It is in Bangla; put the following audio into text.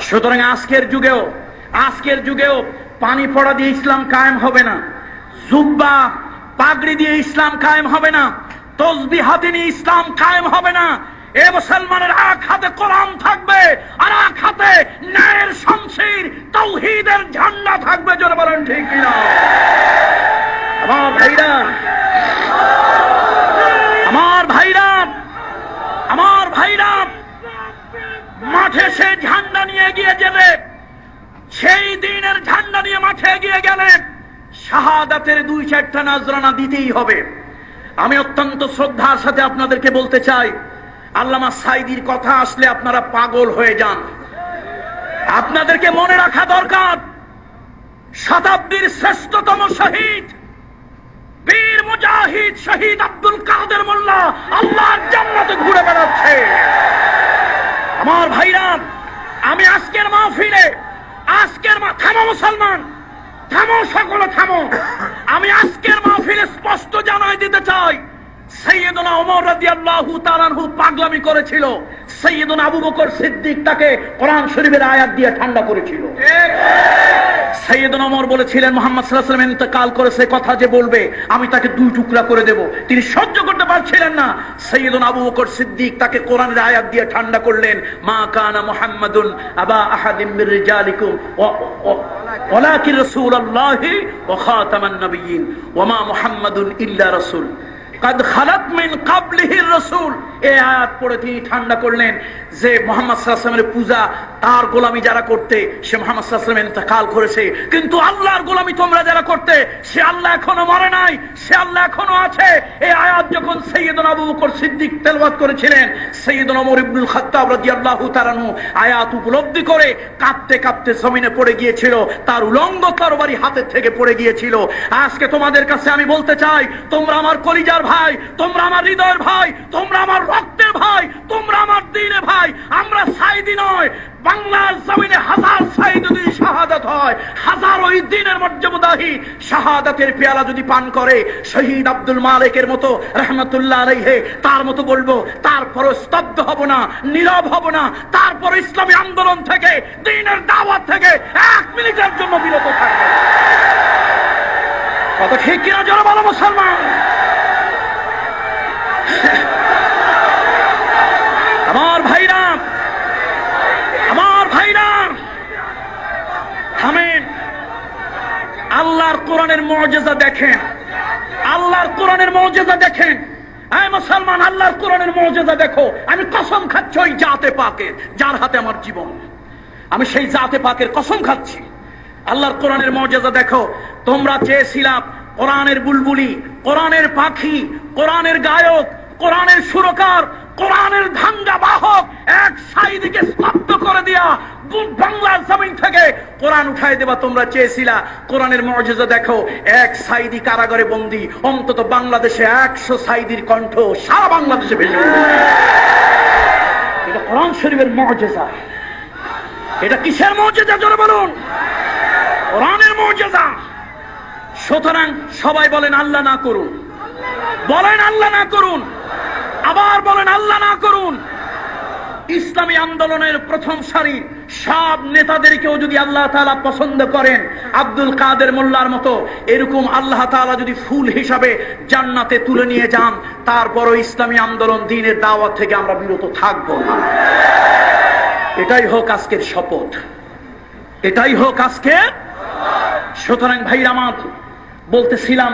সুতরাং আজকের যুগেও পানি পড়া দিয়ে ইসলাম কায়েম হবে না, জুব্বা পাগড়ি দিয়ে ইসলাম কায়েম হবে না, তসবিহ হাতে নিয়ে ইসলাম কায়েম হবে না। এ মুসলমানের এক হাতে কোরআন থাকবে আর এক হাতে ন্যায়ের শমশির তাওহীদের ঝান্ডা থাকবে। জোরে বলেন ঠিক কিনা? আমার ভাইরা মাঠে সে ঝান্ডা নিয়ে গিয়ে গেলে, সেই দিনের ঝান্ডা নিয়ে মাঠে এগিয়ে গেলে শাহাদাতের 2-4টা নজরানা দিতেই হবে। আমি অত্যন্ত শ্রদ্ধার সাথে আপনাদেরকে বলতে চাই, আল্লামা সাঈদীর কথা আসলে আপনারা পাগল হয়ে যান। আপনাদেরকে মনে রাখা দরকার, শতাব্দীর শ্রেষ্ঠতম শহীদ, বীর মুজাহিদ শহীদ আব্দুল কাদের মোল্লা আল্লাহর জান্নাতে ঘুরে বেড়াচ্ছে। আমার ভাইরা, আমি আজকের মাহফিলে থামো মুসলমান, থামো, সকলে থামো। আমি আজকের মাহফিলে স্পষ্ট জানাই দিতে চাই, সাইয়েদনা ওমর রাদিয়াল্লাহু তাআলা আনহু পাগলামি করেছিল, সাইয়েদনা আবু বকর সিদ্দিক তাকে কোরআন শরীফের আয়াত দিয়ে ঠান্ডা করেছিল। সাইয়েদনা ওমর বলেছিলেন, মুহাম্মদ সাল্লাল্লাহু আলাইহি ওয়াসাল্লাম ইন্তেকাল করেছে, কথা যে বলবে আমি তাকে 2 টুকরা করে দেব। তিনি সহ্য করতে পারছিলেন না। সাইয়েদনা আবু বকর সিদ্দিক তাকে কোরআনের আয়াত দিয়ে ঠান্ডা করলেন, মা কানা মুহাম্মাদুন আবা আহাদিম মির রিজালিকুম ওয়ালাকিন রাসূলুল্লাহি ওয়া খাতামান নাবিয়্যিন ওয়া মা মুহাম্মাদুন ইল্লা রাসূল কাদ খালাত মিন ক্বাবলিহির রাসূল। এই আয়াত পড়ে তিনি ঠান্ডা করলেন যে মুহাম্মদ সাল্লাল্লাহু আলাইহি ওয়াসাল্লামের পূজা, তার গোলামি যারা করতে, সে মুহাম্মদ সাল্লাল্লাহু আলাইহি ওয়াসাল্লাম ইন্তেকাল করেছে, কিন্তু আল্লাহর গোলামি তোমরা যারা করতে, সে আল্লাহ এখনো মরে নাই, সে আল্লাহ এখনো আছে। এই আয়াত যখন সাইয়েদনা আবু বকর সিদ্দিক তেলাওয়াত করেছিলেন, সাইয়েদনা ওমর ইবনুল খাত্তাব রাদিয়াল্লাহু তাআলা আনহু আয়াত উপলব্ধি করে কাঁপতে কাঁপতে জমিনে পড়ে গিয়েছিল, তার উলঙ্গ তরবারি হাতের থেকে পড়ে গিয়েছিল। আজকে তোমাদের কাছে আমি বলতে চাই, তোমরা আমার কলিজার ভাই, তোমরা আমার হৃদয়ের ভাই, তোমরা আমার রক্তের ভাই, তোমরা আমার দ্বীনের ভাই। আমরা সাঈদী নয়। বাংলার জমিনে হাজার সাঈদ যদি শাহাদাত হয়, হাজার ওই দ্বীনের মর্যাদাহী শাহাদাতের পেয়ালা যদি পান করে শহীদ আব্দুল মালিকের মতো রাহমাতুল্লাহ আলাইহি, তার মতো বলবো, তারপরও স্তব্ধ হব না, নীরব হব না, তারপর ইসলামী আন্দোলন থেকে, দ্বীনের দাওয়াত থেকে 1 মিনিটের জন্য বিরত থাকবো। কত ঠিক কিনা জোরে বলো মুসলমান? আমার ভাইরা থামেন, আল্লাহর কোরআনের মুজিজা দেখেন, আল্লাহর কোরআনের মুজিজা দেখেন। এই মুসলমান, আল্লাহর কোরআনের মুজিজা দেখো। আমি কসম খাচ্ছি ওই জাতে পাকের, যার হাতে আমার জীবন, আমি সেই জাতে পাকের কসম খাচ্ছি। আল্লাহর কোরআনের মুজিজা দেখো। তোমরা চেয়েছিলা কোরআনের বুলবুলি, কোরআনের পাখি, কোরআনের গায়ক, কোরআনের সুরকার, কোরআনের ধাঙ্গা বাহক এক সাঈদীকে স্তব্ধ করে দিয়া বাংলার জমিন থেকে কোরআন উঠাই দেবা তোমরা চেয়েছিলা। কোরআনের মুজিজা দেখো, এক সাঈদী কারাগারে বন্দী, অন্তত বাংলাদেশে 100 সাঈদীর কণ্ঠ সারা বাংলাদেশে ভেসে উঠেছে। এটা কোরআন শরীফের মুজিজা। এটা কিসের মুজিজা জোরে বলুন? কোরআনের মুজিজা। সুতরাং সবাই বলেন আল্লাহ না করুন, বলেন আল্লাহ না করুন, আবার বলেন আল্লাহ না করুন। ইসলামী আন্দোলনের প্রথম সারির সব নেতাদেরকেও যদি আল্লাহ তাআলা পছন্দ করেন, আব্দুল কাদের মোল্লার মতো এরকম আল্লাহ তাআলা যদি ফুল হিসাবে জান্নাতে তুলে নিয়ে যান, তারপরও ইসলামী আন্দোলন দ্বীনের দাওয়াত থেকে আমরা বিরত থাকবো না। এটাই হোক আজকের শপথ, এটাই হোক আজকের। সুতরাং ভাইরা আমার বলতেছিলাম,